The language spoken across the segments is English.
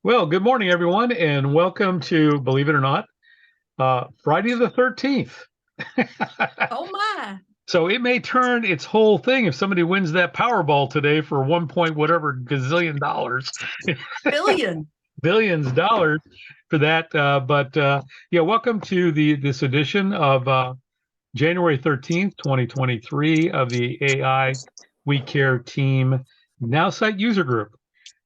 Well, good morning, everyone, and welcome to, believe it or not, Friday the 13th. Oh my. So it may turn its whole thing if somebody wins that Powerball today for one point whatever gazillion dollars, Billion. billions dollars for that. But yeah, welcome to this edition of January 13th, 2023 of the AI We Care Team Nowsite User Group,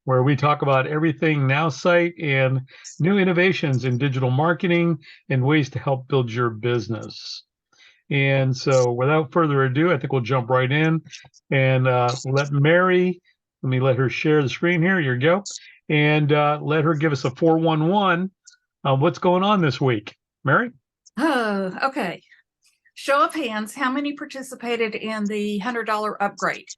where we talk about everything Nowsite and new innovations in digital marketing and ways to help build your business. And so, without further ado, I think we'll jump right in and let Mary, let me let her share the screen here. Here you go. And let her give us a 411 on what's going on this week. Mary? Oh, okay. Show of hands, how many participated in the $100 upgrade?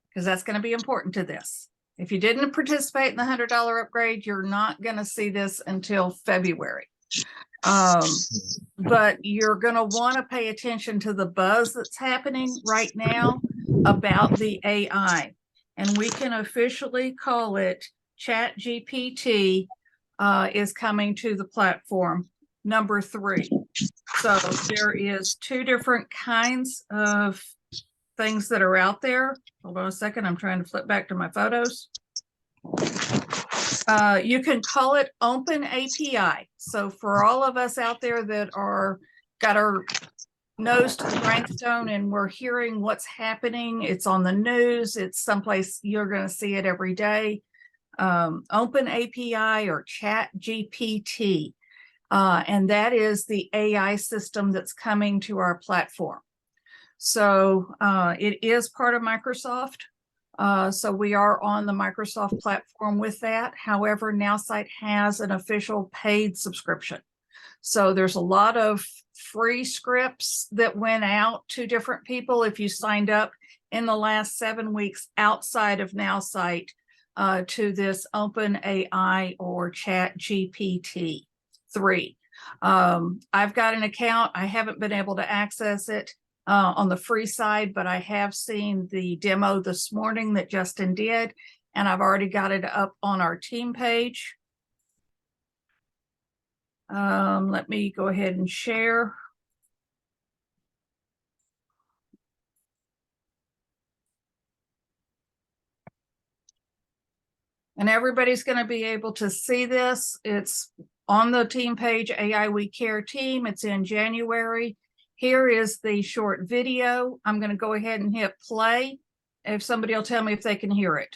Because that's going to be important to this. If you didn't participate in the $100 upgrade, you're not going to see this until February. But you're going to want to pay attention to the buzz that's happening right now about the AI. And we can officially call it ChatGPT is coming to the platform, number 3. So there is 2 different kinds of things that are out there. Hold on a second. I'm trying to flip back to my photos. You can call it Open API. So for all of us out there that are got our nose to the grindstone and we're hearing what's happening, it's on the news, it's someplace you're going to see it every day. Open API or Chat GPT. And that is the AI system that's coming to our platform. So it is part of Microsoft. So we are on the Microsoft platform with that. However, Nowsite has an official paid subscription. So there's a lot of free scripts that went out to different people if you signed up in the last 7 weeks outside of Nowsite to this Open AI or Chat GPT 3. I've got an account. I haven't been able to access it on the free side, but I have seen the demo this morning that Justin did, and I've already got it up on our team page. Let me go ahead and share. And everybody's going to be able to see this. It's on the team page, AI We Care Team. It's in January. Here is the short video. I'm going to go ahead and hit play. If somebody will tell me if they can hear it.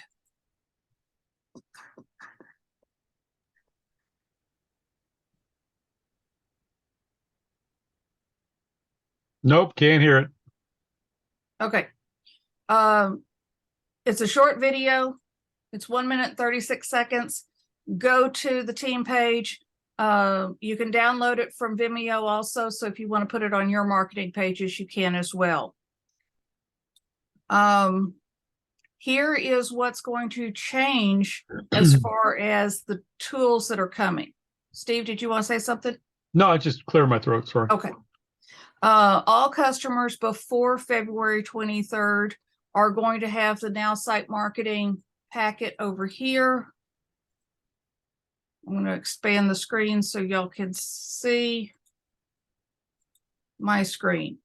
Nope, can't hear it. Okay. It's a short video. It's 1 minute, 36 seconds. Go to the team page. You can download it from Vimeo also. So if you want to put it on your marketing pages, you can as well. Here is what's going to change as far as the tools that are coming. Steve, did you want to say something? No, I just cleared my throat. Sorry. Okay. All customers before February 23rd are going to have the Nowsite marketing packet over here. I'm going to expand the screen so y'all can see my screen.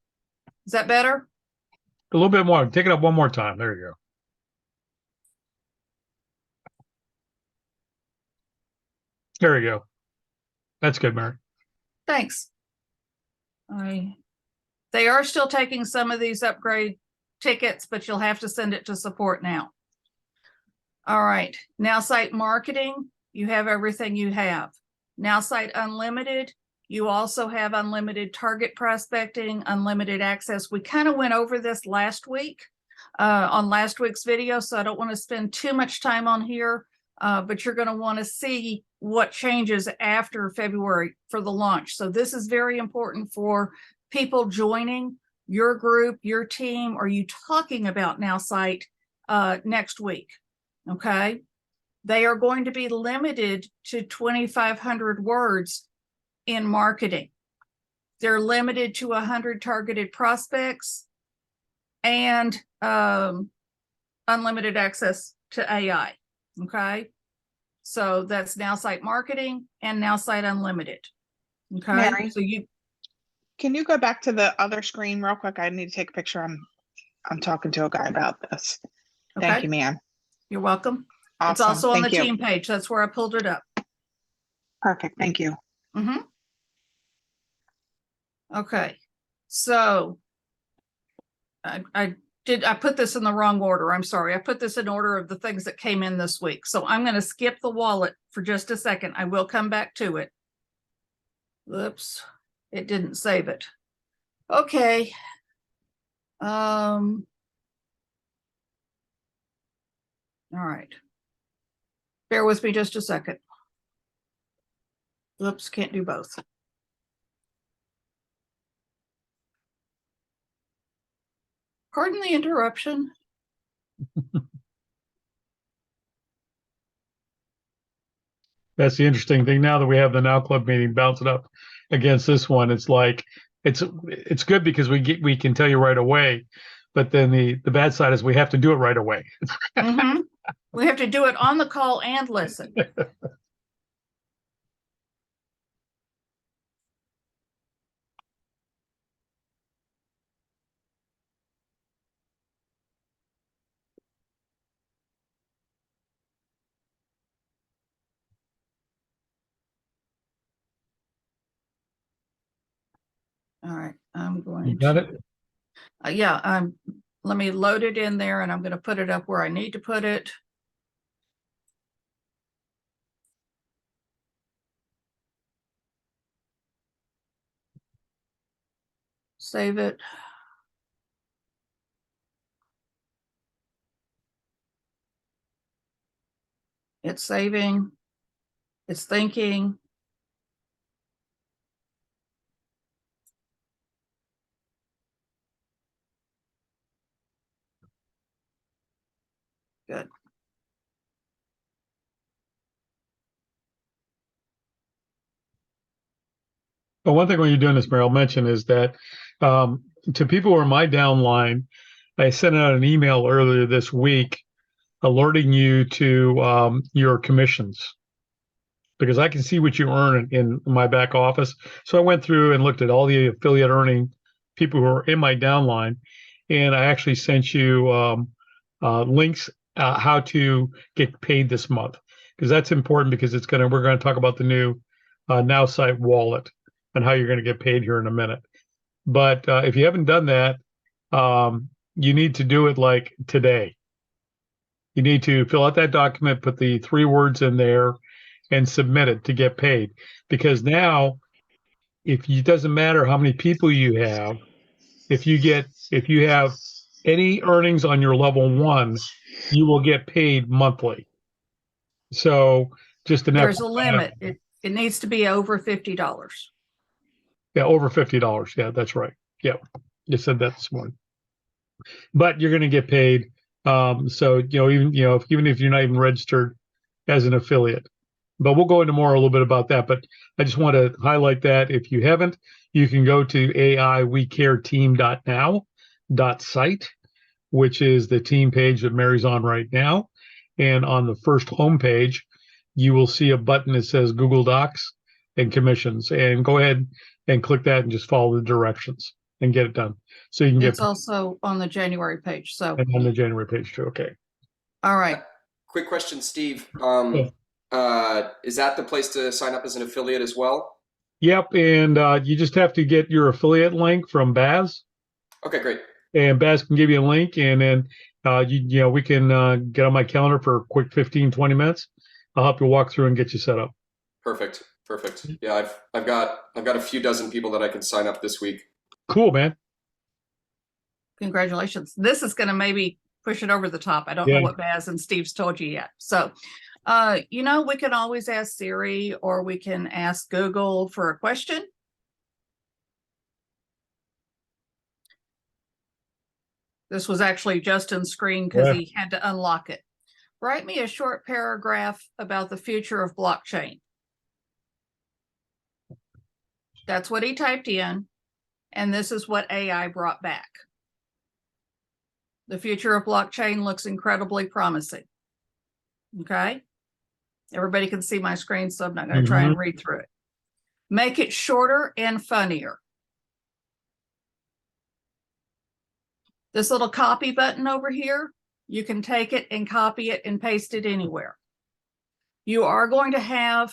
Is that better? A little bit more. Take it up one more time. There you go. There you go. That's good, Mary. Thanks. They are still taking some of these upgrade tickets, but you'll have to send it to support now. All right. Nowsite marketing, you have everything you have. Nowsite Unlimited, you also have unlimited target prospecting, unlimited access. We kind of went over this last week on last week's video, so I don't want to spend too much time on here, but you're going to want to see what changes after February for the launch. So this is very important for people joining your group, your team, or you talking about Nowsite next week. Okay. They are going to be limited to 2,500 words in marketing. They're limited to 100 targeted prospects and unlimited access to AI. Okay. So that's Nowsite Marketing and Nowsite Unlimited. Okay. Mary, So you, can you go back to the other screen real quick? I need to take a picture. I'm talking to a guy about this. Thank okay, you, ma'am. you're welcome. It's Awesome. also on the Thank you. team page. That's where I pulled it up. Perfect. Thank you. Mm-hmm. Okay. So I put this in the wrong order. I'm sorry. I put this in order of the things that came in this week. So I'm going to skip the wallet for just a second. I will come back to it. Oops, it didn't save it. Okay. All right. Bear with me just a second. Oops, can't do both. Pardon the interruption. That's the interesting thing. Now that we have the Now Club meeting, bounce it up against this one. It's like it's good because we can tell you right away, but then the bad side is we have to do it right away. Mm-hmm. We have to do it on the call and listen. All right, I'm You going got to, it? yeah, let me load it in there and I'm going to put it up where I need to put it. Save it. It's saving. It's thinking. Good. But one thing when you're doing this, Mary, I'll mention is that to people who are my downline, I sent out an email earlier this week alerting you to your commissions because I can see what you earn in my back office. So I went through and looked at all the affiliate earning people who are in my downline, and I actually sent you links how to get paid this month because that's important because we're gonna talk about the new Nowsite wallet and how you're going to get paid here in a minute. But if you haven't done that, you need to do it like today. You need to fill out that document, put the 3 words in there, and submit it to get paid. Because now, it doesn't matter how many people you have, if you have any earnings on your level 1, you will get paid monthly. So just an There's a FYI. limit. It needs to be over $50. Yeah, over $50. Yeah, that's right. Yeah, you said that this morning. But you're going to get paid. So even if you're not even registered as an affiliate, but we'll go into more a little bit about that. But I just want to highlight that if you haven't, you can go to aiwecareteam.now.site, which is the team page that Mary's on right now. And on the first homepage, you will see a button that says Google Docs and commissions. And go ahead and click that and just follow the directions and get it done. So you can get It's also on the January page. So and on the January page too. Okay. all right. Quick question, Steve. Yeah. Is that the place to sign up as an affiliate as well? Yep. And you just have to get your affiliate link from Baz. Okay, great. And Baz can give you a link, and then we can get on my calendar for a quick 15, 20 minutes. I'll help you walk through and get you set up. Perfect. Yeah, I've got a few dozen people that I can sign up this week. Cool, man. Congratulations. This is going to maybe push it over the top. I don't know what Baz and Steve's told you yet. So, we can always ask Siri or we can ask Google for a question. This was actually Justin's screen because he had to unlock it. Write me a short paragraph about the future of blockchain. That's what he typed in. And this is what AI brought back. The future of blockchain looks incredibly promising. Okay. Everybody can see my screen, so I'm not going to try and read through it. Make it shorter and funnier. This little copy button over here, you can take it and copy it and paste it anywhere. You are going to have,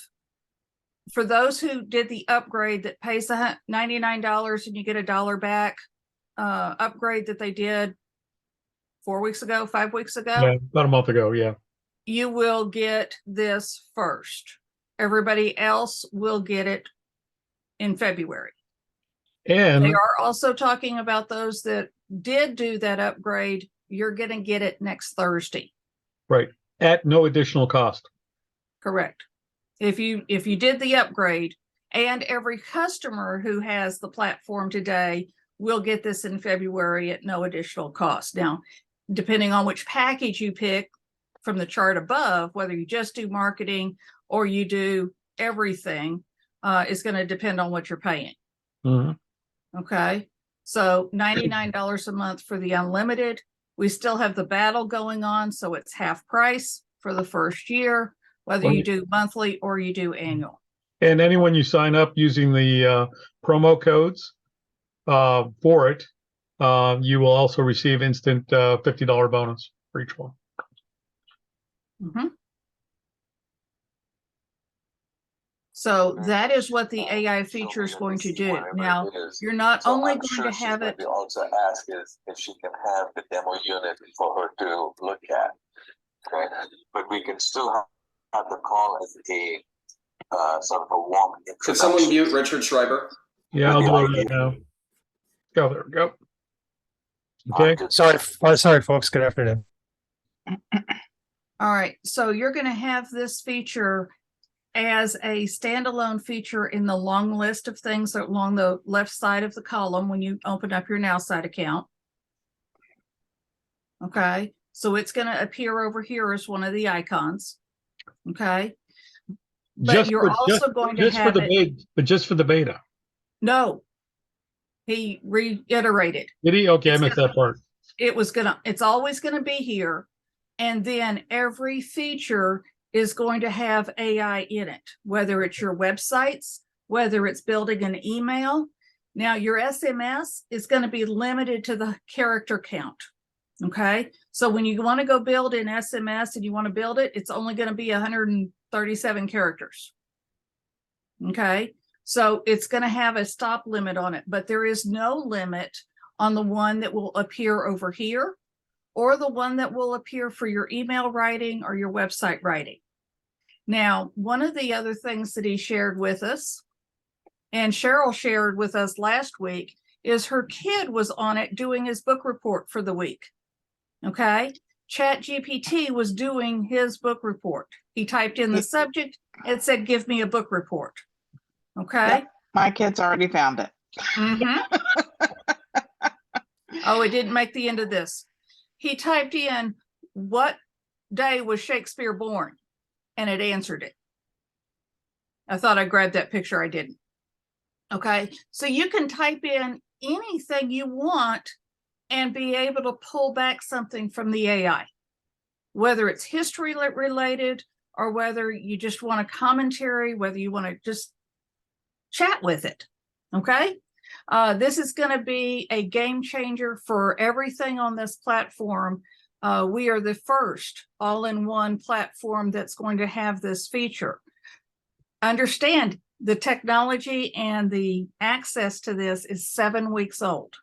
for those who did the upgrade that pays $99 and you get $1 back, upgrade that they did 4 weeks ago, 5 weeks ago. Yeah, about a month ago. Yeah. You will get this first. Everybody else will get it in February. And they are also talking about those that did do that upgrade. You're going to get it next Thursday. right, at no additional cost. Correct. If you did the upgrade, and every customer who has the platform today will get this in February at no additional cost. Now, depending on which package you pick from the chart above, whether you just do marketing or you do everything, is going to depend on what you're paying. Okay. So $99 a month for the unlimited. We still have the battle going on, so it's half price for the first year, whether you do monthly or you do annual. And anyone you sign up using the promo codes for it, you will also receive instant $50 bonus for each one. So that is what the AI feature is going to do. Now, you're not only going to have it. Also ask is if she can have the demo unit for her to look at. Okay, but we can still have the call as a sort of a warm introduction. Could someone mute Richard Schreiber? Yeah, I'll do it right now. Go, there we go. Okay. Sorry, folks. Good afternoon. All right. So you're going to have this feature as a standalone feature in the long list of things along the left side of the column when you open up your Nowsite account. Okay. So it's going to appear over here as one of the icons. Okay. But Just you're for, also going to have it. But just for the beta. No. He reiterated. Did he? Okay, I missed that part. It's always going to be here. And then every feature is going to have AI in it, whether it's your websites, whether it's building an email. Now your SMS is going to be limited to the character count. Okay. So when you want to go build an SMS and you want to build it, it's only going to be 137 characters. Okay. So it's going to have a stop limit on it, but there is no limit on the one that will appear over here or the one that will appear for your email writing or your website writing. Now, one of the other things that he shared with us, and Cheryl shared with us last week, is her kid was on it doing his book report for the week. Okay. ChatGPT was doing his book report. He typed in the subject. It said, give me a book report. Okay. Yep, my kids already found it. Oh, it didn't make the end of this. He typed in, what day was Shakespeare born? And it answered it. I thought I grabbed that picture. I didn't. Okay. So you can type in anything you want and be able to pull back something from the AI, whether it's history related or whether you just want a commentary, whether you want to just chat with it. Okay. This is going to be a game changer for everything on this platform. We are the first all-in-one platform that's going to have this feature. Understand, the technology and the access to this is 7 weeks old.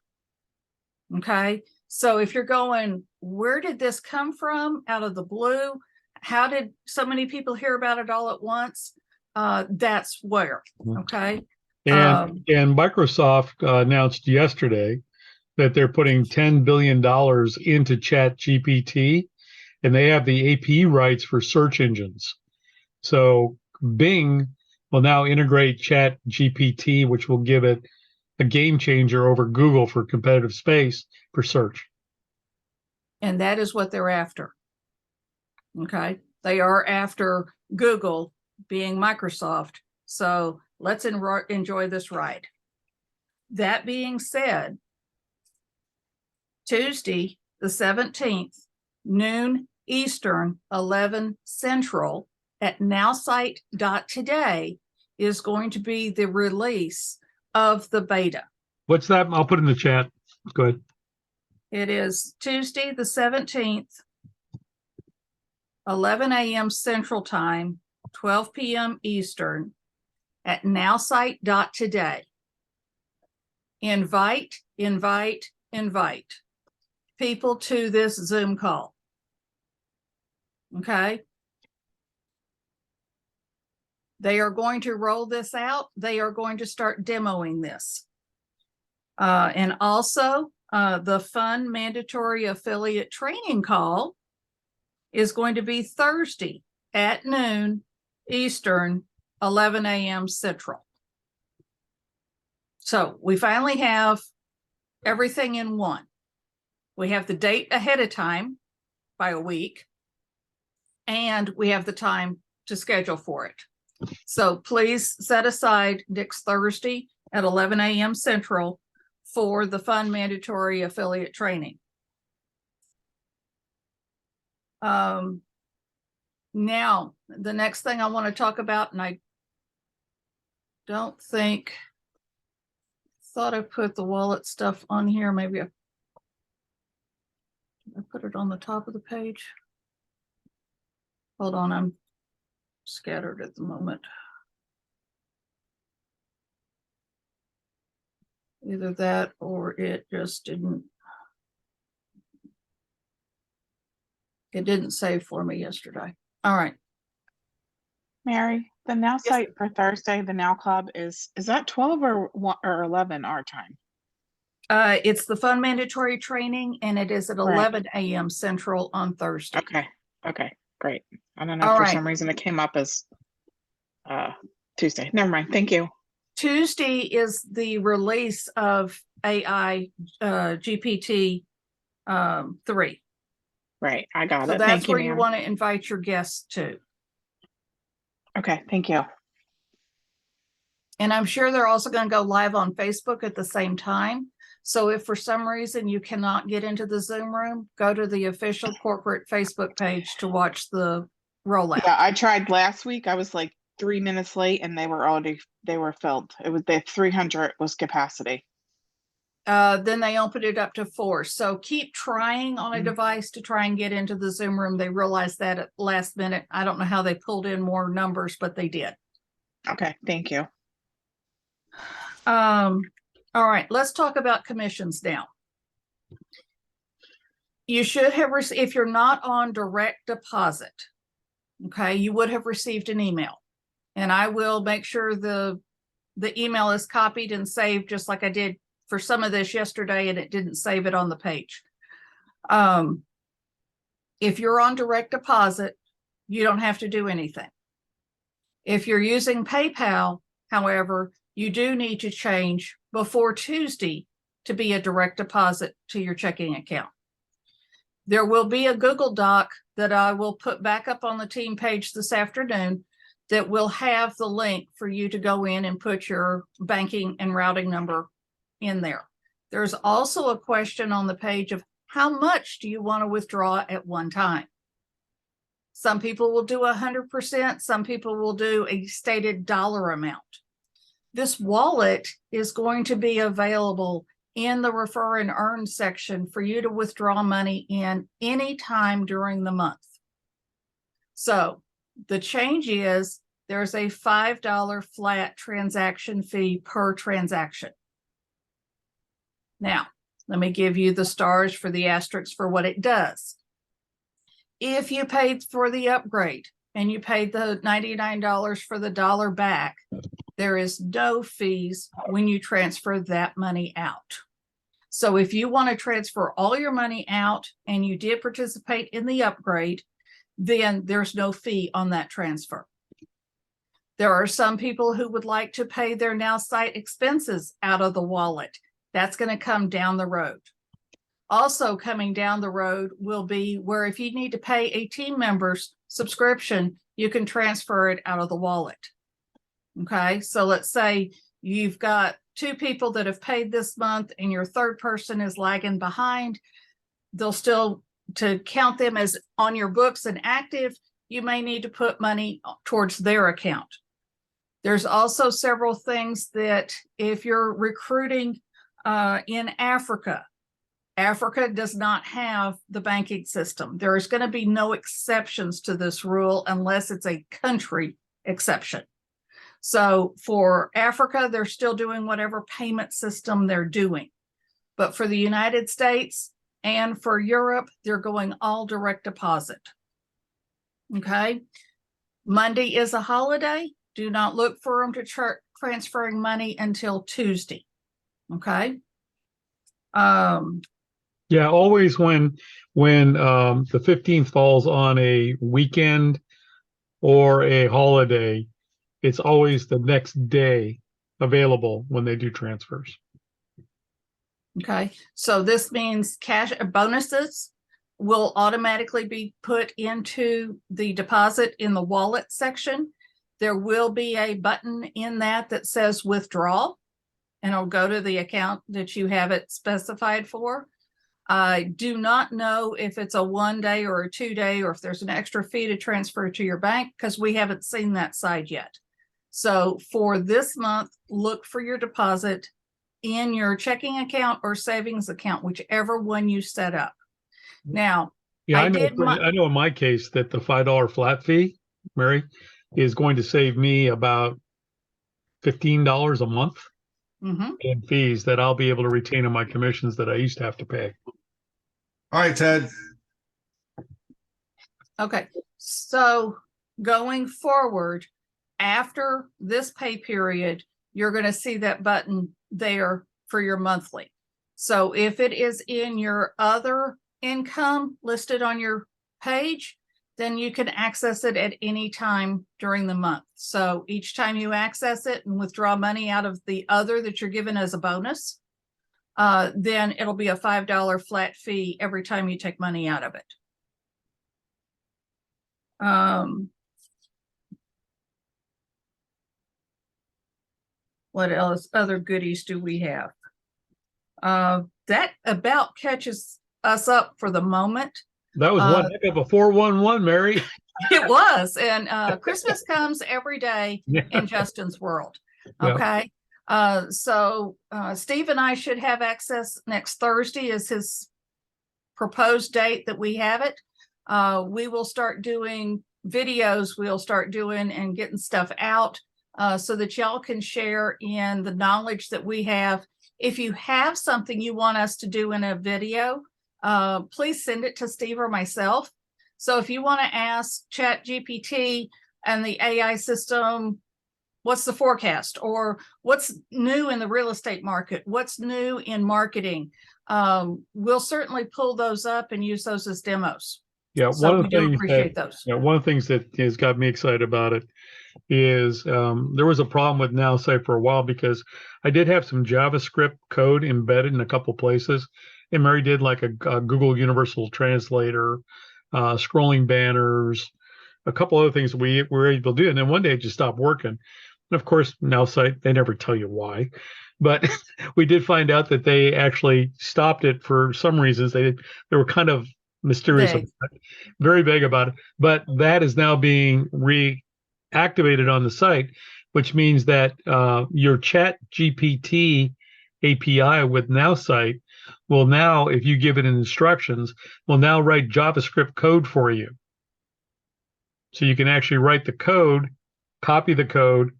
Okay, so if you're going, where did this come from out of the blue? How did so many people hear about it all at once? That's where. Okay. And Microsoft announced yesterday that they're putting $10 billion into ChatGPT, and they have the AP rights for search engines. So Bing will now integrate ChatGPT, which will give it a game changer over Google for competitive space for search. And that is what they're after. Okay. They are after Google being Microsoft. So let's enjoy this ride. That being said, Tuesday, the 17th, noon Eastern, 11 Central at Nowsite.today is going to be the release of the beta. What's that? I'll put it in the chat. Go ahead. It is Tuesday, the 17th, 11 a.m. Central Time, 12 p.m. Eastern at Nowsite.today. Invite people to this Zoom call. Okay. They are going to roll this out. They are going to start demoing this. And also the fun mandatory affiliate training call is going to be Thursday at noon Eastern, 11 a.m. Central. So we finally have everything in one. We have the date ahead of time by a week, and we have the time to schedule for it. So please set aside next Thursday at 11 a.m. Central for the fun mandatory affiliate training. Now, the next thing I want to talk about, and I don't think, thought I put the wallet stuff on here. Maybe I put it on the top of the page. Hold on, I'm scattered at the moment. Either that or it just didn't. It didn't save for me yesterday. All right. Mary, the Now site for Thursday, the Now Club is that 12 or 11 our time? It's the fun mandatory training, and it is at 11 a.m. Central on Thursday. Okay, great. I don't know All if for right. some reason it came up as Tuesday. Never mind. Thank you. Tuesday is the release of AI GPT 3. Right, I got So it. that's Thank you, where you ma'am. want to invite your guests to. Okay, thank you. And I'm sure they're also going to go live on Facebook at the same time. So if for some reason you cannot get into the Zoom room, go to the official corporate Facebook page to watch the rollout. Yeah, I tried last week. I was like 3 minutes late and they were filled. It was the 300 was capacity. Then they opened it up to 4. So keep trying on a device to try and get into the Zoom room. They realized that at last minute. I don't know how they pulled in more numbers, but they did. Okay, thank you. All right, let's talk about commissions now. You should have received, if you're not on direct deposit, okay, you would have received an email. And I will make sure the email is copied and saved, just like I did for some of this yesterday, and it didn't save it on the page. If you're on direct deposit, you don't have to do anything. If you're using PayPal, however, you do need to change before Tuesday to be a direct deposit to your checking account. There will be a Google Doc that I will put back up on the team page this afternoon that will have the link for you to go in and put your banking and routing number in there. There's also a question on the page of how much do you want to withdraw at one time? Some people will do 100%. Some people will do a stated dollar amount. This wallet is going to be available in the refer and earn section for you to withdraw money in any time during the month. So the change is there's a $5 flat transaction fee per transaction. Now, let me give you the stars for the asterisks for what it does. If you paid for the upgrade and you paid the $99 for the dollar back, there is no fees when you transfer that money out. So if you want to transfer all your money out and you did participate in the upgrade, then there's no fee on that transfer. There are some people who would like to pay their Nowsite expenses out of the wallet. That's going to come down the road. Also coming down the road will be where if you need to pay a team member's subscription, you can transfer it out of the wallet. Okay, so let's say you've got 2 people that have paid this month and your third person is lagging behind. They'll still to count them as on your books and active, you may need to put money towards their account. There's also several things that if you're recruiting in Africa, Africa does not have the banking system. There's going to be no exceptions to this rule unless it's a country exception. So for Africa, they're still doing whatever payment system they're doing. But for the United States and for Europe, they're going all direct deposit. Okay. Monday is a holiday. Do not look for them to transferring money until Tuesday. Okay. Yeah, always when the 15th falls on a weekend or a holiday, it's always the next day available when they do transfers. Okay, so this means cash bonuses will automatically be put into the deposit in the wallet section. There will be a button in that says withdraw, and it'll go to the account that you have it specified for. I do not know if it's a 1 day or a 2 day, or if there's an extra fee to transfer to your bank, because we haven't seen that side yet. So for this month, look for your deposit in your checking account or savings account, whichever one you set up. Now, Yeah, I I know in my case that the $5 flat fee, Mary, is going to save me about $15 a month in fees that I'll be able to retain on my commissions that I used to have to pay. All right, Ted. Okay, so going forward, after this pay period, you're going to see that button there for your monthly. So if it is in your other income listed on your page, then you can access it at any time during the month. So each time you access it and withdraw money out of the other that you're given as a bonus, then it'll be a $5 flat fee every time you take money out of it. What else? Other goodies do we have? That about catches us up for the moment. That was one heck of a 411, Mary. It was. And Christmas comes every day in Justin's world. Okay. So Steve and I should have access next Thursday is his proposed date that we have it. We will start doing videos. We'll start doing and getting stuff out so that y'all can share in the knowledge that we have. If you have something you want us to do in a video, please send it to Steve or myself. So if you want to ask ChatGPT and the AI system, what's the forecast, or what's new in the real estate market, what's new in marketing, we'll certainly pull those up and use those as demos. Yeah, So one of we the do things appreciate that, those. yeah, one of the things that has got me excited about it is there was a problem with Nowsite for a while because I did have some JavaScript code embedded in a couple places, and Mary did like a Google Universal Translator, scrolling banners, a couple other things we were able to do, and then one day it just stopped working. And of course, Nowsite, they never tell you why, but we did find out that they actually stopped it for some reasons. They were kind of mysterious, very vague about it, but that is now being reactivated on the site, which means that your Chat GPT API with Nowsite will now, if you give it instructions, will now write JavaScript code for you. So you can actually write the code, copy the code,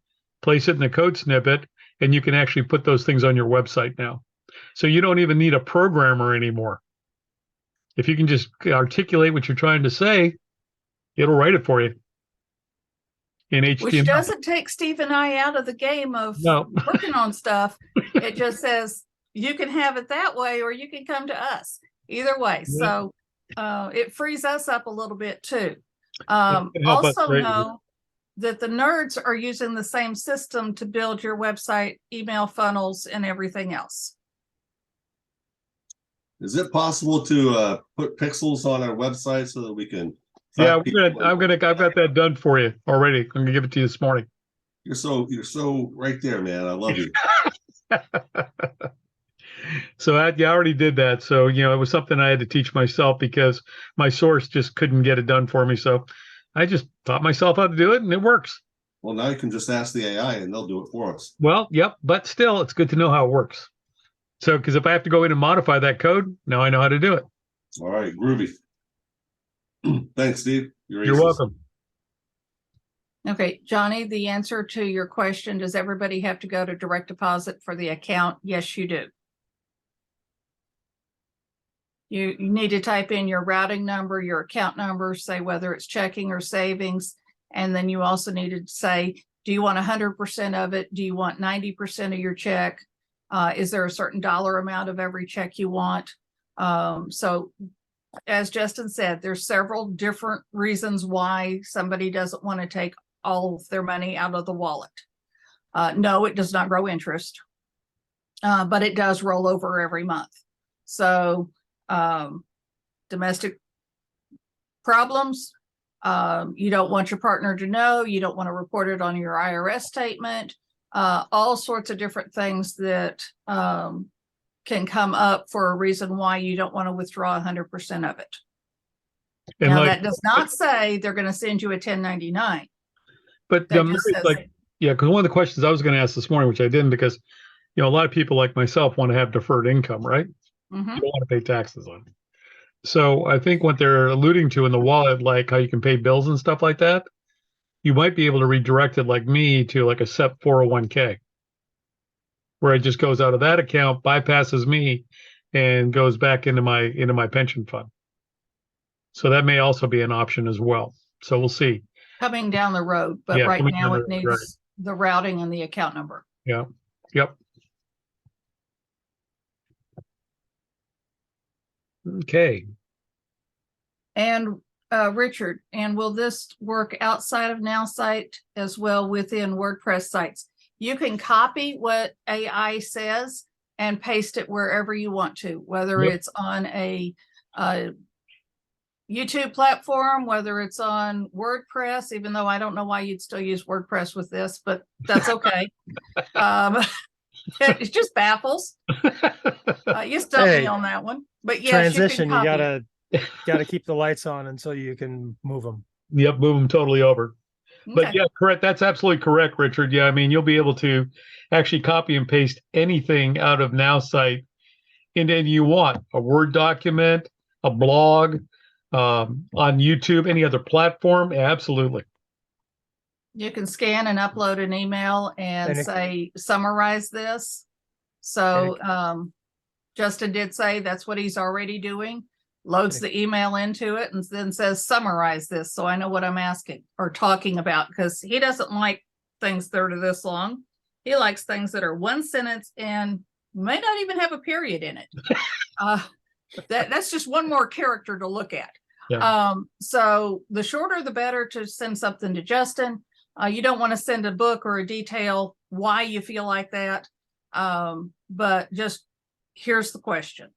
place it in the code snippet, and you can actually put those things on your website now. So you don't even need a programmer anymore. If you can just articulate what you're trying to say, it'll write it for you in HTML. Which doesn't take Steve and I out of the game of working on stuff. It just says you can have it that way, or you can come to us. Either way. Yeah. So it frees us up a little bit too. Also know that the nerds are using the same system to build your website, email funnels, and everything else. Is it possible to put pixels on our website so that we can? Yeah, I've got that done for you already. I'm gonna give it to you this morning. You're so right there, man. I love you. So I already did that. So, it was something I had to teach myself because my source just couldn't get it done for me. So I just taught myself how to do it and it works. Well, now you can just ask the AI and they'll do it for us. Well, yep. But still, it's good to know how it works. So, because if I have to go in and modify that code, now I know how to do it. All right, groovy. Thanks, Steve. You're aces. welcome. Okay, Johnny, the answer to your question, does everybody have to go to direct deposit for the account? Yes, you do. You need to type in your routing number, your account number, say whether it's checking or savings. And then you also need to say, do you want 100% of it? Do you want 90% of your check? Is there a certain dollar amount of every check you want? So as Justin said, there's several different reasons why somebody doesn't want to take all of their money out of the wallet. No, it does not grow interest, but it does roll over every month. So domestic problems, you don't want your partner to know, you don't want to report it on your IRS statement, all sorts of different things that can come up for a reason why you don't want to withdraw 100% of it. And Now, like, that does not say they're going to send you a 1099. but That just says like, yeah, because one of the questions I was going to ask this morning, which I didn't, because a lot of people like myself want to have deferred income, right? Mhm. You don't want to pay taxes on it. So I think what they're alluding to in the wallet, like how you can pay bills and stuff like that, you might be able to redirect it like me to like a SEP 401k, where it just goes out of that account, bypasses me, and goes back into my pension fund. So that may also be an option as well. So we'll see. Coming down the road, but Yeah, right coming now down it the road, needs the routing and the account number. Yeah. Yep. Okay. And Richard, and will this work outside of Nowsite as well within WordPress sites? You can copy what AI says and paste it wherever you want to, whether Yep. it's on a YouTube platform, whether it's on WordPress, even though I don't know why you'd still use WordPress with this, but that's okay. It just baffles. You stumped me Hey, on that one, but yes, transition, you you can copy it. gotta keep the lights on until you can move them. Yep, move them totally over. But Okay. yeah, correct. That's absolutely correct, Richard. Yeah, I mean, you'll be able to actually copy and paste anything out of Nowsite into any you want, a Word document, a blog, on YouTube, any other platform. Absolutely. You can scan and upload an email and And it- say, summarize this. So Justin did say that's what he's already doing. Loads the email into it and then says, summarize this. So I know what I'm asking or talking about, because he doesn't like things that are this long. He likes things that are one sentence and may not even have a period in it. That's just one more character to look at. Yeah. So the shorter, the better to send something to Justin. You don't want to send a book or a detail why you feel like that. But just here's the question.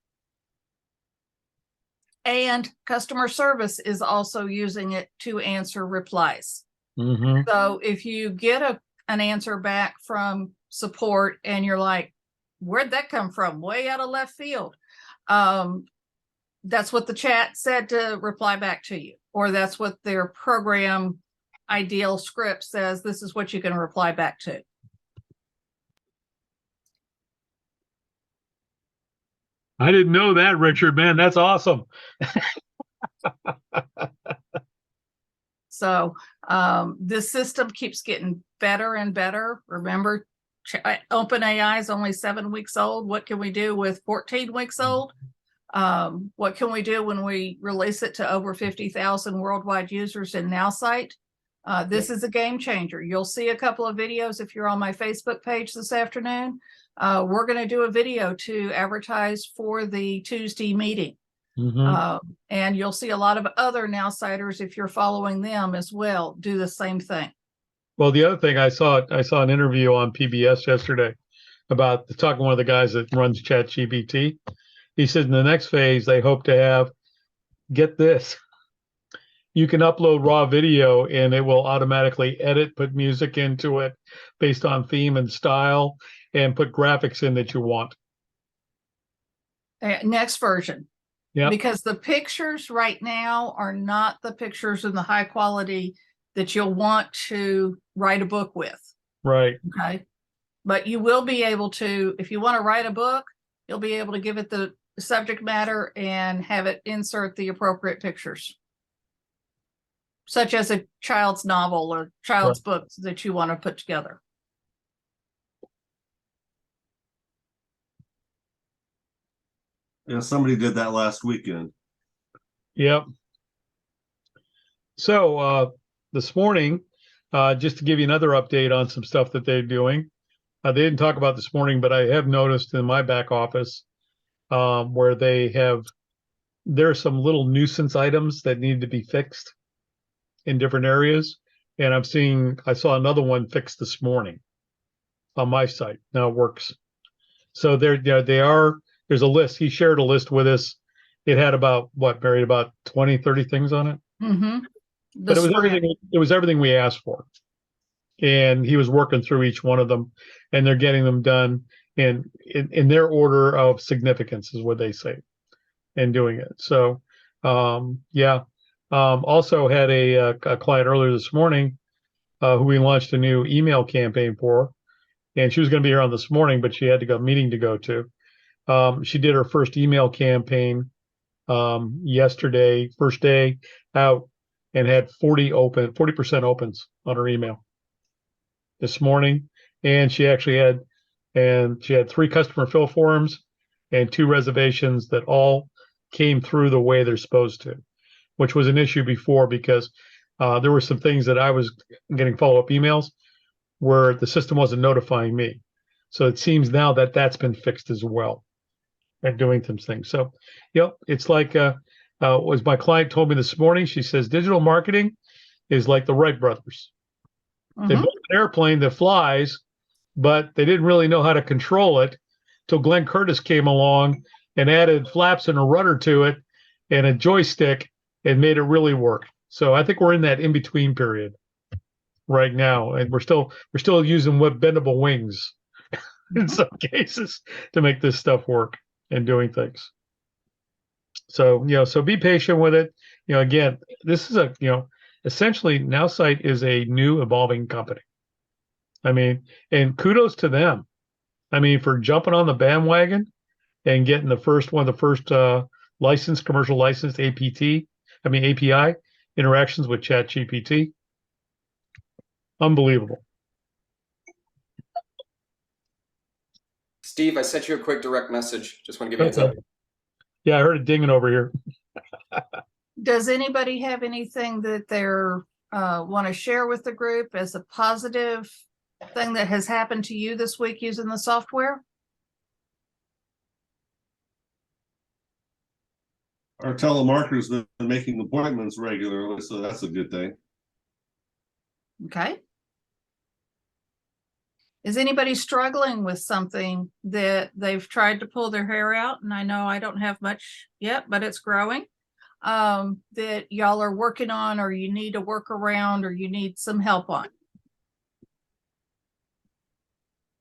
And customer service is also using it to answer replies. Mm-hmm. So if you get an answer back from support and you're like, where'd that come from? Way out of left field. That's what the chat said to reply back to you, or that's what their program ideal script says. This is what you can reply back to. I didn't know that, Richard. Man, that's awesome. So this system keeps getting better and better. Remember, OpenAI is only 7 weeks old. What can we do with 14 weeks old? What can we do when we release it to over 50,000 worldwide users in Nowsite? This is a game changer. You'll see a couple of videos if you're on my Facebook page this afternoon. We're going to do a video to advertise for the Tuesday meeting. Mm-hmm. And you'll see a lot of other Nowsiters, if you're following them as well, do the same thing. Well, the other thing I saw an interview on PBS yesterday about talking to one of the guys that runs ChatGPT. He said in the next phase, they hope to have, get this, you can upload raw video and it will automatically edit, put music into it based on theme and style, and put graphics in that you want. Next version. Yeah. Because the pictures right now are not the pictures in the high quality that you'll want to write a book with. Right. Okay. But you will be able to, if you want to write a book, you'll be able to give it the subject matter and have it insert the appropriate pictures, such as a child's novel or child's books that you want to put together. Yeah, somebody did that last weekend. Yep. So this morning, just to give you another update on some stuff that they're doing, they didn't talk about this morning, but I have noticed in my back office where there are some little nuisance items that need to be fixed in different areas. And I saw another one fixed this morning on my site. Now it works. So there's a list. He shared a list with us. It had about Mary, about 20, 30 things on it. Mm-hmm. But it was everything we asked for. And he was working through each one of them, and they're getting them done in their order of significance, is what they say, and doing it. So also had a client earlier this morning who we launched a new email campaign for, and she was going to be here on this morning, but she had to go meeting to go to. She did her first email campaign yesterday, first day out, and had 40% opens on her email this morning. And she had 3 customer fill forms and 2 reservations that all came through the way they're supposed to, which was an issue before because there were some things that I was getting follow-up emails where the system wasn't notifying me. So it seems now that that's been fixed as well at doing some things. So, it's like as my client told me this morning, she says digital marketing is like the Wright brothers. Mm-hmm. They built an airplane that flies, but they didn't really know how to control it till Glenn Curtis came along and added flaps and a rudder to it and a joystick and made it really work. So I think we're in that in-between period right now, and we're still using bendable wings in some cases to make this stuff work and doing things. So so be patient with it. Again, this is essentially Nowsite is a new evolving company. I mean, and kudos to them. I mean, for jumping on the bandwagon and getting the first commercial licensed API interactions with ChatGPT. Unbelievable. Steve, I sent you a quick direct message. Just want to give you a heads up. Yeah, I heard it dinging over here. Does anybody have anything that they're want to share with the group as a positive thing that has happened to you this week using the software? Our telemarketers have been making appointments regularly, so that's a good thing. Okay. Is anybody struggling with something that they've tried to pull their hair out? And I know I don't have much yet, but it's growing. That y'all are working on, or you need a workaround, or you need some help on.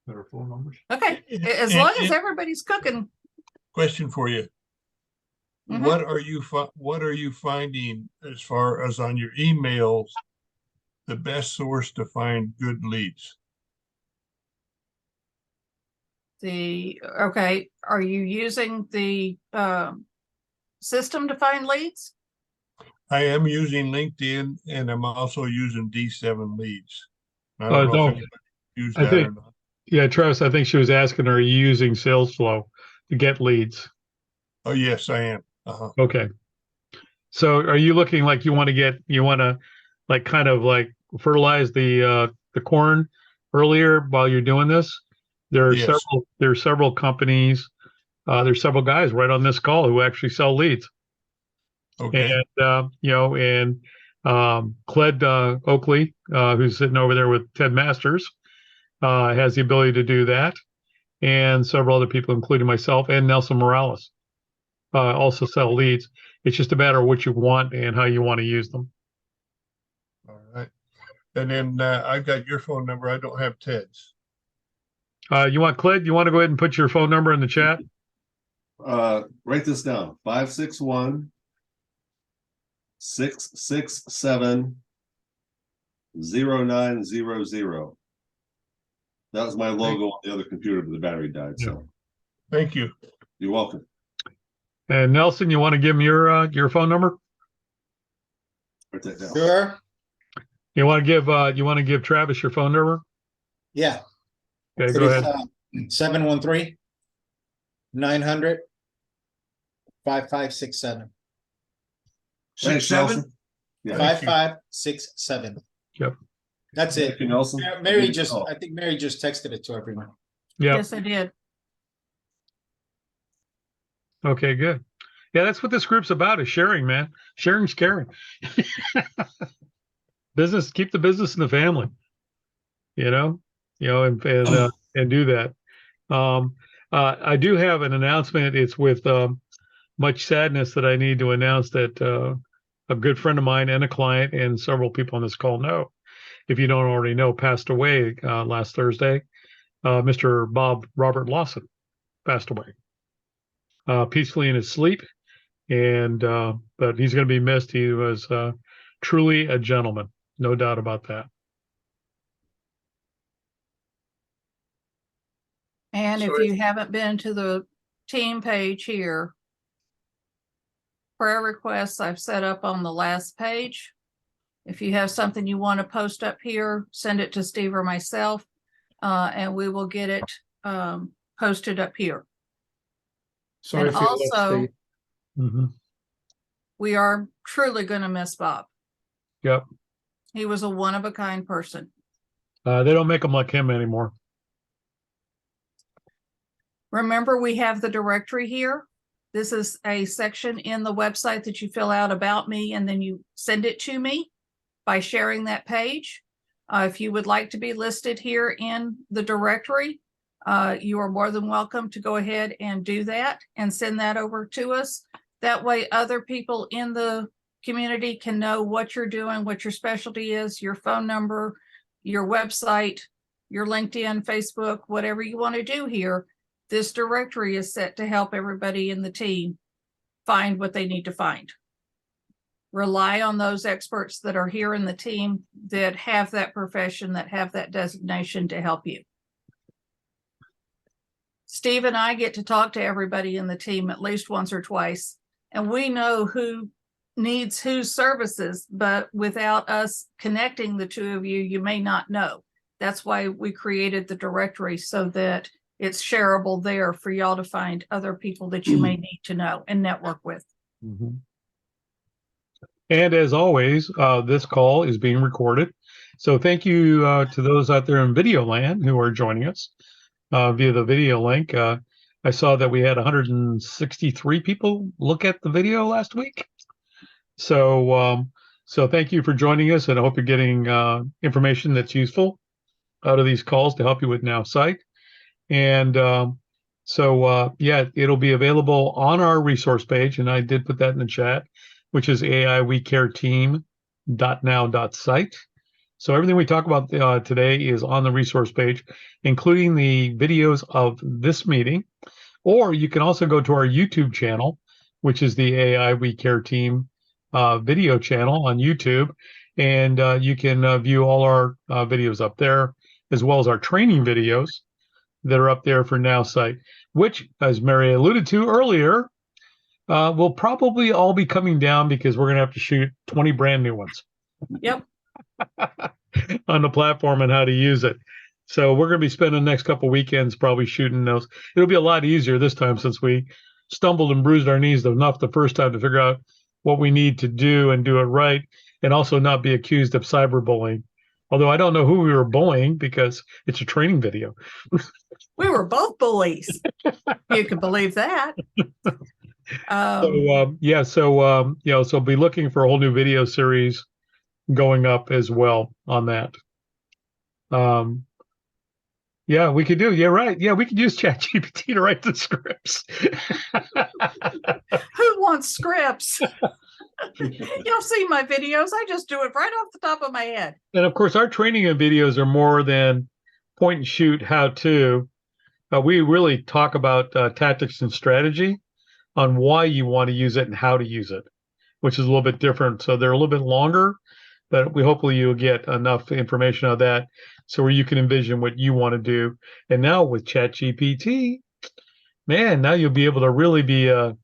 Better phone numbers. Okay, as long as everybody's cooking. Question for you. Mhm. What are you finding as far as on your emails, the best source to find good leads? Okay, are you using the system to find leads? I am using LinkedIn and I'm also using D7 Leads. I don't know no. if anybody used I that think- or not. Yeah, Travis, I think she was asking, are you using SalesFlow to get leads? Oh, yes, I am. Okay. So are you looking like you want to like kind of like fertilize the corn earlier while you're doing this? There are Yes. several companies, there's several guys right on this call who actually sell leads. Okay. And Cled Oakley, who's sitting over there with Ted Masters, has the ability to do that, and several other people, including myself and Nelson Morales, also sell leads. It's just a matter of what you want and how you want to use them. All right. And then I've got your phone number. I don't have Ted's. You want Cled? You want to go ahead and put your phone number in the chat? write this down, 561-667-0900. That was my logo on the other computer, but the battery died, so Thank you. you're welcome. And Nelson, you want to give him your phone number? Write that down. Sure. You want to give Travis your phone number? Yeah. Okay, go ahead. 713-900-5567. Thanks, Nelson. Yeah. 5567. Yep. That's it. Thank you, Nelson. Mary I think Mary just texted it to everyone. Yeah. Yes, I did. Okay, good. Yeah, that's what this group's about, is sharing, man. Sharing's caring. Business, keep the business in the family. And do that. I do have an announcement. It's with much sadness that I need to announce that a good friend of mine and a client and several people on this call know, if you don't already know, passed away last Thursday. Mr. Robert Lawson passed away peacefully in his sleep, and but he's going to be missed. He was truly a gentleman, no doubt about that. And if Sorry. you haven't been to the team page here, prayer requests I've set up on the last page. If you have something you want to post up here, send it to Steve or myself, and we will get it posted up here. Sorry And for your loss, also, Steve. Mm-hmm. we are truly going to miss Bob. Yep. He was a one-of-a-kind person. They don't make them like him anymore. Remember, we have the directory here. This is a section in the website that you fill out about me, and then you send it to me by sharing that page. If you would like to be listed here in the directory, you are more than welcome to go ahead and do that and send that over to us. That way other people in the community can know what you're doing, what your specialty is, your phone number, your website, your LinkedIn, Facebook, whatever you want to do here. This directory is set to help everybody in the team find what they need to find. Rely on those experts that are here in the team that have that profession, that have that designation to help you. Steve and I get to talk to everybody in the team at least once or twice, and we know who needs whose services, but without us connecting the two of you, you may not know. That's why we created the directory, so that it's shareable there for y'all to find other people that you may need to know and network with. Mm-hmm. And as always, this call is being recorded. So thank you to those out there in video land who are joining us via the video link. I saw that we had 163 people look at the video last week. So thank you for joining us, and I hope you're getting information that's useful out of these calls to help you with Nowsite. And yeah, it'll be available on our resource page, and I did put that in the chat, which is aiwecareteam.now.site. So everything we talk about today is on the resource page, including the videos of this meeting. Or you can also go to our YouTube channel, which is the AI We Care Team video channel on YouTube, and you can view all our videos up there, as well as our training videos that are up there for Nowsite, which, as Mary alluded to earlier, will probably all be coming down because we're going to have to shoot 20 brand new ones. Yep. On the platform and how to use it. So we're going to be spending the next couple weekends probably shooting those. It'll be a lot easier this time, since we stumbled and bruised our knees enough the first time to figure out what we need to do and do it right, and also not be accused of cyberbullying. Although I don't know who we were bullying, because it's a training video. We were both bullies. You can believe that. So be looking for a whole new video series going up as well on that. Yeah, we could do. Yeah, right. Yeah, we could use ChatGPT to write the scripts. Who wants scripts? You'll see my videos. I just do it right off the top of my head. And of course, our training and videos are more than point and shoot how to. We really talk about tactics and strategy. on why you want to use it and how to use it, which is a little bit different. So they're a little bit longer, but hopefully you'll get enough information on that so where you can envision what you want to do. And now with ChatGPT, man, now you'll be able to really be a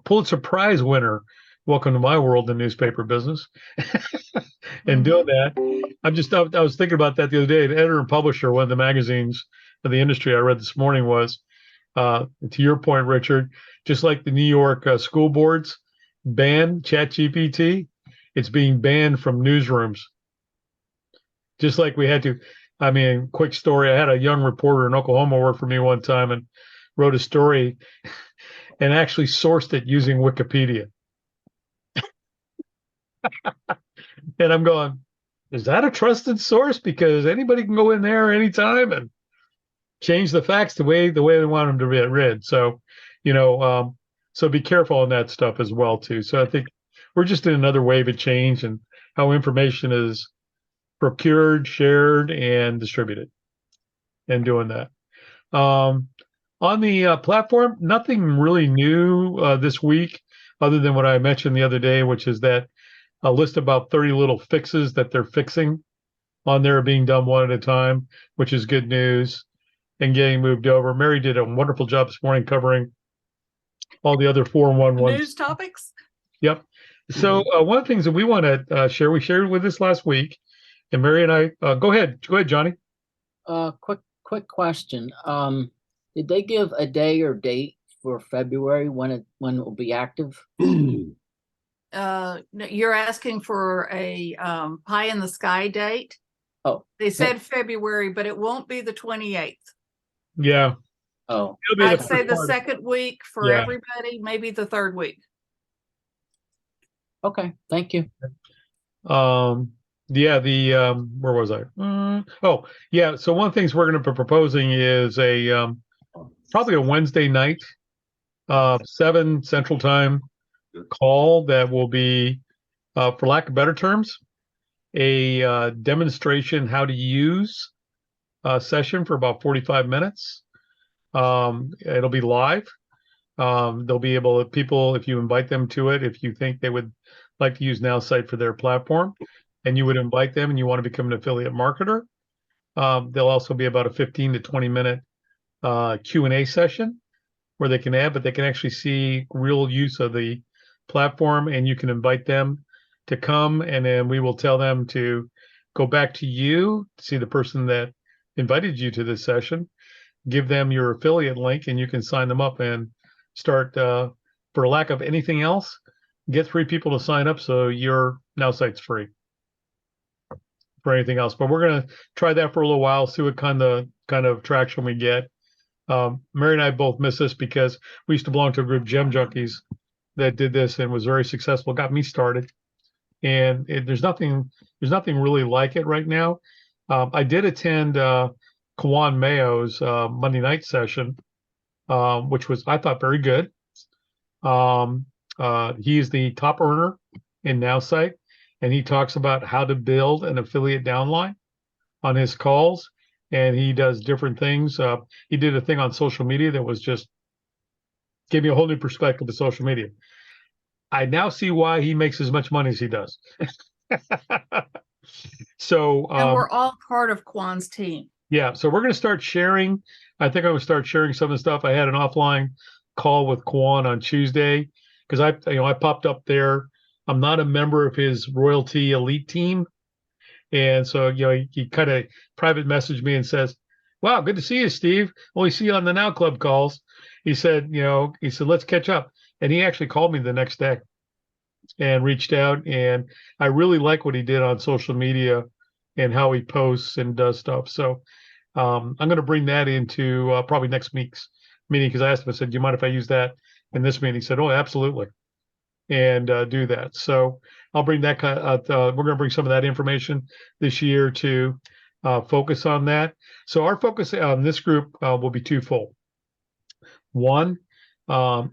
Pulitzer Prize winner. Welcome to my world, the newspaper business. And doing that, I was thinking about that the other day. The editor and publisher, one of the magazines of the industry I read this morning was, to your point, Richard, just like the New York school boards banned ChatGPT, it's being banned from newsrooms. Just like we had to, I mean, quick story. I had a young reporter in Oklahoma work for me one time and wrote a story and actually sourced it using Wikipedia. And I'm going, is that a trusted source? Because anybody can go in there anytime and change the facts the way they want them to be read. So, so be careful on that stuff as well too. So I think we're just in another wave of change and how information is procured, shared, and distributed, and doing that. On the platform, nothing really new this week, other than what I mentioned the other day, which is that a list of about 30 little fixes that they're fixing on there being done one at a time, which is good news, and getting moved over. Mary did a wonderful job this morning covering all the other 411 News topics. Yep. So one of the things that we want to share, we shared with this last week, and Mary and I, go ahead, Johnny. Quick question. Did they give a day or date for February when it will be active? No, you're asking for a pie in the sky date. Oh, they said February, but it won't be the 28th. Yeah. Oh, I'd say the second week for everybody, maybe the third week. Okay, thank you. Yeah, where was I? Oh, yeah. So one of the things we're going to be proposing is a probably a Wednesday night, 7 Central Time call that will be, for lack of better terms, a demonstration how to use session for about 45 minutes. It'll be live. They'll be able to, people, if you invite them to it, if you think they would like to use Nowsite for their platform, and you would invite them and you want to become an affiliate marketer, there'll also be about a 15 to 20 minute Q&A session where they can add, but they can actually see real use of the platform, and you can invite them to come, and then we will tell them to go back to you to see the person that invited you to this session, give them your affiliate link, and you can sign them up and start, for lack of anything else, get 3 people to sign up so your Nowsite's free for anything else. But we're going to try that for a little while, see what kind of traction we get. Mary and I both miss this because we used to belong to a group, Gem Junkies, that did this and was very successful, got me started. And there's nothing really like it right now. I did attend Kawan Mayo's Monday night session, which was, I thought, very good. He's the top earner in Nowsite, and he talks about how to build an affiliate downline on his calls, and he does different things. He did a thing on social media that was just gave me a whole new perspective of social media. I now see why he makes as much money as he does. So, and we're all part of Kwan's team. Yeah, so we're going to start sharing. I think I'm going to start sharing some of the stuff. I had an offline call with Kwan on Tuesday because I popped up there. I'm not a member of his royalty elite team, and so he kind of private messaged me and says, "Wow, good to see you, Steve. Only see you on the Now Club calls." He said, let's catch up, and he actually called me the next day and reached out, and I really like what he did on social media and how he posts and does stuff. So I'm going to bring that into probably next week's meeting, because I asked him, I said, do you mind if I use that in this meeting? He said, oh, absolutely. And do that. So I'll bring that we're going to bring some of that information this year to focus on that. So our focus on this group will be twofold. One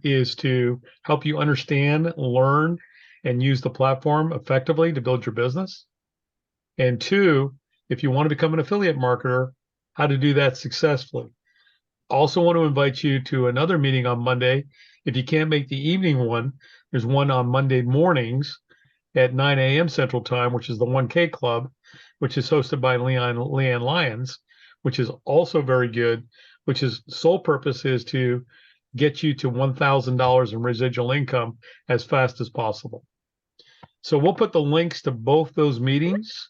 is to help you understand, learn, and use the platform effectively to build your business. And 2, if you want to become an affiliate marketer, how to do that successfully. Also want to invite you to another meeting on Monday If you can't make the evening one, there's one on Monday mornings at 9 a.m. Central Time, which is the 1K Club, which is hosted by Leanne Lyons, which is also very good, which is sole purpose is to get you to $1,000 in residual income as fast as possible. So we'll put the links to both those meetings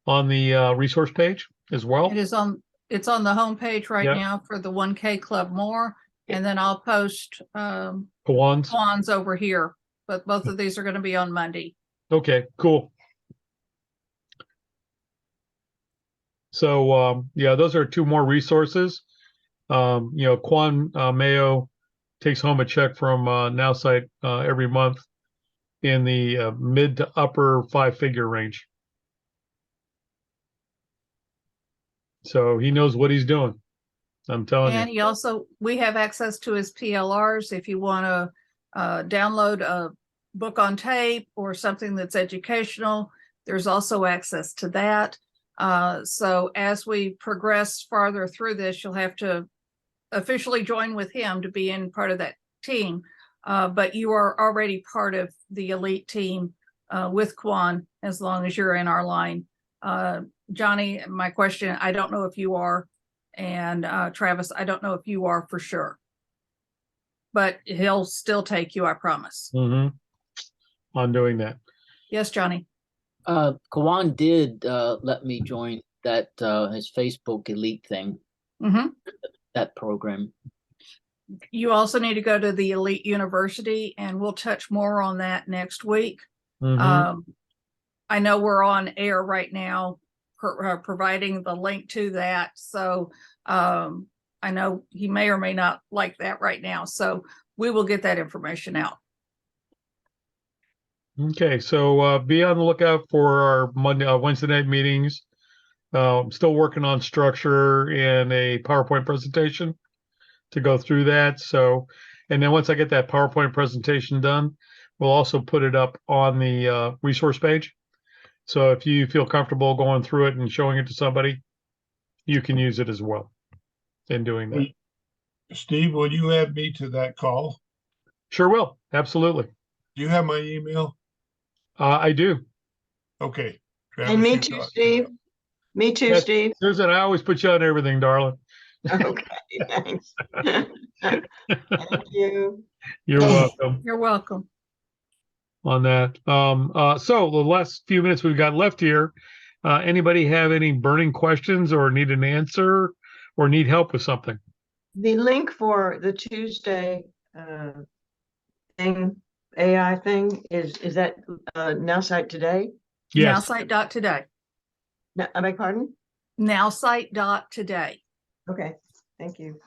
on the resource page as well. It's on the homepage right Yep. now for the 1K Club More, and then I'll post Kwan's. Kwan's over here, but both of these are going to be on Monday. Okay, cool. So yeah, those are two more resources. Kwan Mayo takes home a check from Nowsite every month in the mid to upper 5-figure range. So he knows what he's doing. I'm telling And you. we have access to his PLRs if you want to download a book on tape or something that's educational. There's also access to that. So as we progress farther through this, you'll have to officially join with him to be in part of that team. But you are already part of the elite team with Kwan as long as you're in our line. Johnny, my question, I don't know if you are. And Travis, I don't know if you are for sure. But he'll still take you, I promise. Mm-hmm. On doing that. Yes, Johnny. Kawan did let me join that his Facebook elite thing, that program. You also need to go to the Elite University, and we'll touch more on that next week. I know we're on air right now, providing the link to that. So I know he may or may not like that right now. So we will get that information out. Okay, so be on the lookout for our Wednesday night meetings. I'm still working on structure and a PowerPoint presentation to go through that. So, and then once I get that PowerPoint presentation done, we'll also put it up on the resource page. So if you feel comfortable going through it and showing it to somebody, you can use it as well in doing that. Steve, will you add me to that call? Sure will. Absolutely. Do you have my email? I do. Okay. And Travis, me you too, talk Steve. about- Me too, Yes, Steve. Susan, I always put you on everything, darling. Okay, thanks. Thank you. You're welcome You're welcome. on that. So the last few minutes we've got left here, anybody have any burning questions or need an answer or need help with something? The link for the Tuesday thing, AI thing, is that Nowsite today? Yes. Nowsite.today. No, I beg pardon? Nowsite.today. Okay, thank you.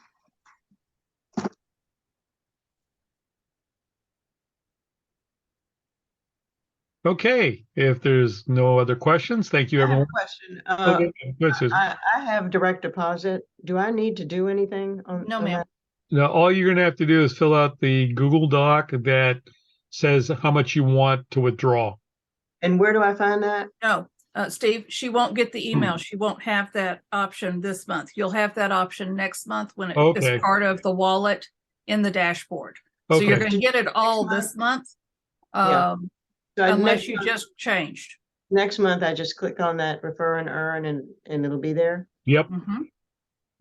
Okay. If there's no other questions, thank you, I have everyone. a question. Okay. Good, Susan. I have direct deposit. Do I need to do anything on No, on ma'am. that? Now, all you're going to have to do is fill out the Google Doc that says how much you want to withdraw. And where do I find that? No, Steve, she won't get the email. She won't have that option this month. You'll have that option next month when it Okay. is part of the wallet in the dashboard. So you're Okay. going to get it all this month, Yeah. So unless next you month- just changed. Next month, I just click on that refer and earn and it'll be there? Yep. Mhm.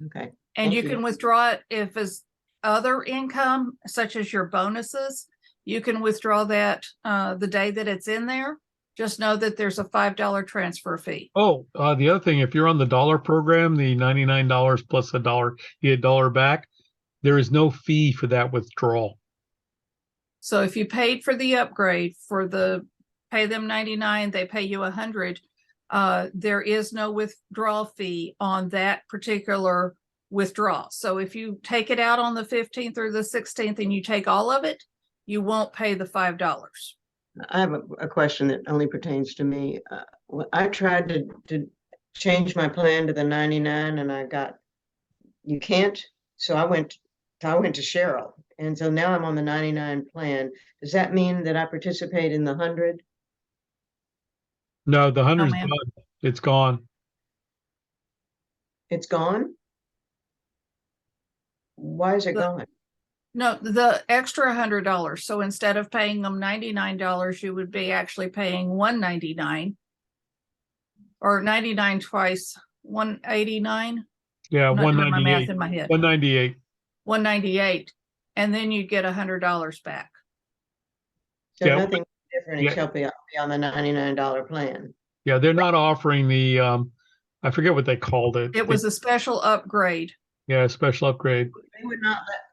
Okay. And Thank you you. can withdraw it if it's other income, such as your bonuses. You can withdraw that the day that it's in there. Just know that there's a $5 transfer fee. Oh, the other thing, if you're on the dollar program, the $99 plus $1, you get $1 back. There is no fee for that withdrawal. So if you paid for the upgrade pay them 99, they pay you 100. There is no withdrawal fee on that particular withdrawal. So if you take it out on the 15th or the 16th and you take all of it, you won't pay the $5. I have a question that only pertains to me. I tried to change my plan to the 99 and you can't. So I went to Cheryl. And so now I'm on the 99 plan. Does that mean that I participate in the 100? No, the 100's ma'am. done. It's gone. It's gone? Why is it gone? No, the extra $100. So instead of paying them $99, you would be actually paying $199 or 99 twice, 189. Yeah, I'm not doing my math 198. in my head. 198. 198, and then you get $100 back. So Yeah, nothing different yeah. except be on the $99 plan. Yeah, they're not offering the I forget what they called it. It was a special upgrade. Yeah, special upgrade.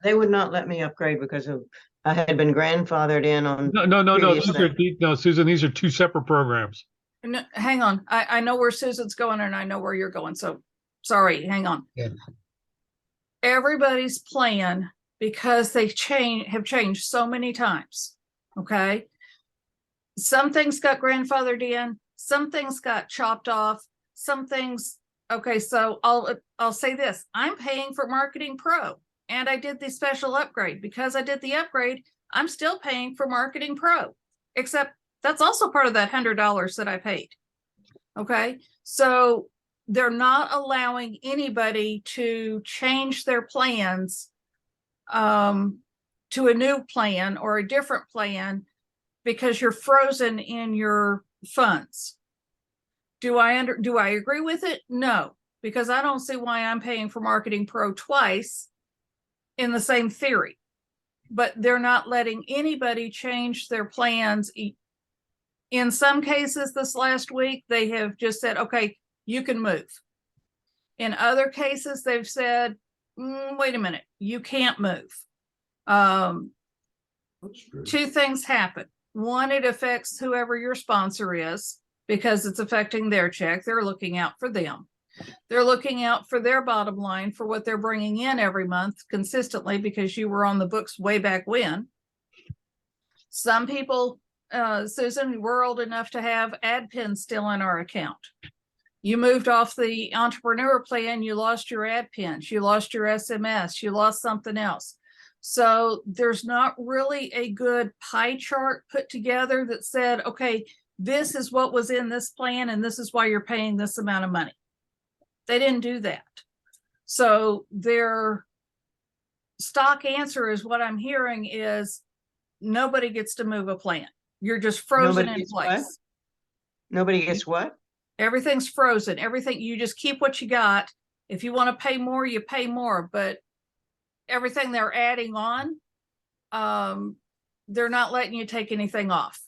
They would not let me upgrade because of I had been grandfathered in on. No. previous things. No, Susan, these are two separate programs. No, hang on. I know where Susan's going and I know where you're going. So sorry, hang on. Yeah. Everybody's plan, because they have changed so many times. Okay. Some things got grandfathered in, some things got chopped off, some things. Okay, so I'll say this. I'm paying for Marketing Pro and I did the special upgrade. Because I did the upgrade, I'm still paying for Marketing Pro, except that's also part of that $100 that I paid. Okay, so they're not allowing anybody to change their plans to a new plan or a different plan because you're frozen in your funds. Do I agree with it? No, because I don't see why I'm paying for Marketing Pro twice in the same theory. But they're not letting anybody change their plans. In some cases this last week, they have just said, okay, you can move. In other cases, they've said, wait a minute, you can't move. Two things happen. One, it affects whoever your sponsor is because it's affecting their check. They're looking out for them. They're looking out for their bottom line for what they're bringing in every month consistently because you were on the books way back when. Some people, Susan, we're old enough to have ad pins still in our account. You moved off the entrepreneur plan, you lost your ad pins, you lost your SMS, you lost something else. So there's not really a good pie chart put together that said, okay, this is what was in this plan and this is why you're paying this amount of money. They didn't do that. So their stock answer is what I'm hearing is nobody gets to move a plan. You're just frozen in place. Nobody gets what? Everything's frozen. Everything, you just keep what you got. If you want to pay more, you pay more, but everything they're adding on, they're not letting you take anything off.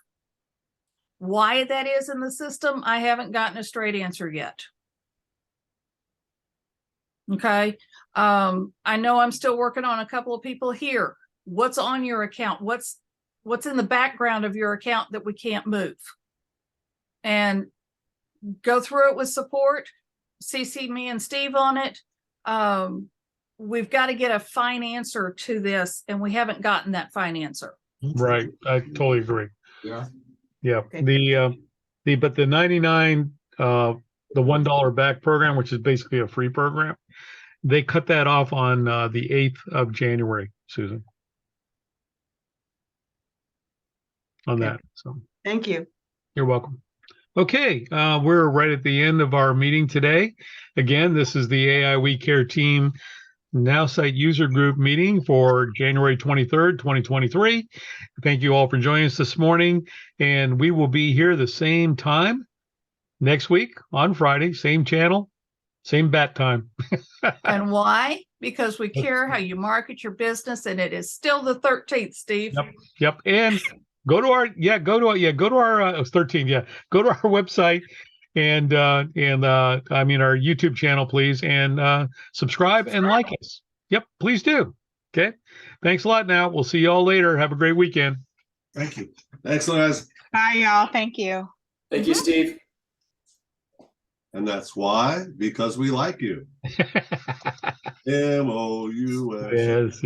Why that is in the system, I haven't gotten a straight answer yet. Okay. I know I'm still working on a couple of people here. What's on your account? What's in the background of your account that we can't move? And go through it with support, CC me and Steve on it. We've got to get a fine answer to this, and we haven't gotten that fine answer. Right. I totally agree. Yeah. Yeah. Okay. But the 99, the $1 back program, which is basically a free program, they cut that off on the 8th of January, Susan. On Okay. that. So Thank you. you're welcome. Okay, we're right at the end of our meeting today. Again, this is the AI We Care Team Nowsite User Group meeting for January 23rd, 2023. Thank you all for joining us this morning, and we will be here the same time next week on Friday, same channel, same bat time. And why? Because we care how you market your business, and it is still the 13th, Steve. Yep. And go to our 13. Yeah. Go to our website and our YouTube channel, please, and subscribe and like us. Yep, please do. Okay. Thanks a lot now. We'll see you all later. Have a great weekend. Thank you. Thanks, guys. Bye, y'all. Thank you. Thank you, Steve. And that's why, because we like you. MOUS. Yes,